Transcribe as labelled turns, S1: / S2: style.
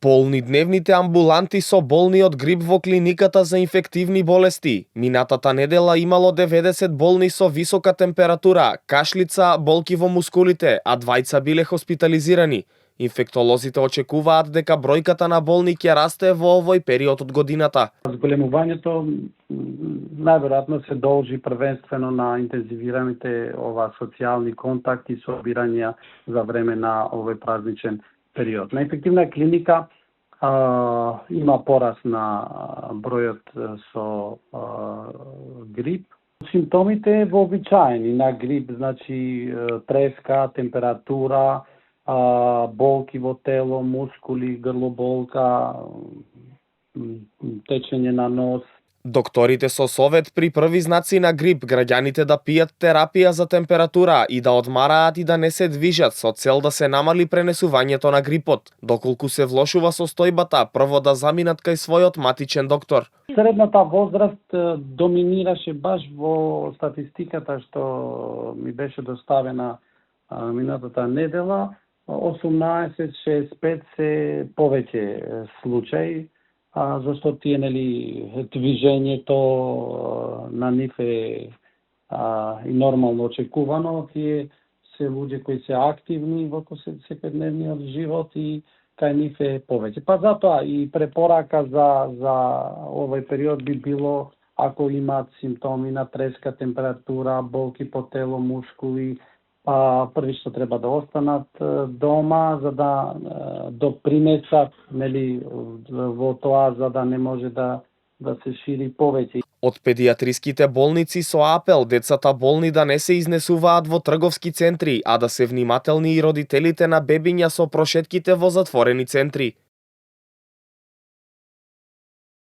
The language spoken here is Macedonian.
S1: Полни дневните амбуланти со болни од грип во клиниката за инфективни болести. Минатата недела имало 90 болни со висока температура, кашлица, болки во мускулите, а 2 биле хоспитализирани. Инфектолозите очекуваат дека бројката на болни ќе расте во овој период од годината.
S2: Зголемувањето најверојатно се должи првенствено на интензивираните социјални контакти и собирања за време на овој празничен период. На инфективна клиника има пораст на бројот со грип. Симптомите вообичаени на грип, значи треска, температура, болки во тело, мускули, грлоболка, течење на нос.
S1: Докторите со совет при први знаци на грип граѓаните да пијат терапија за температура и да одмараат и да не се движат со цел да се намали пренесувањето на грипот. Доколку се влошува состојбата, прво да заминат кај својот матичен доктор.
S2: Средната возраст доминираше баш во статистиката што ми беше доставена минатата недела. 18-65 се повеќе случаи, зашто тие движењето на нив е и нормално очекувано. Тие се луѓе кои се активни во секојдневниот живот и кај нив е повеќе. Па затоа и препорака за овој период би било, ако имаат симптоми на треска, температура, болки по тело, мускули, први што треба да останат дома за да допринесат во тоа за да не може да се шири повеќе.
S1: Од педиатриските болници со апел децата болни да не се изнесуваат во трговски центри, а да се внимателни и родителите на бебиња со прошетките во затворени центри.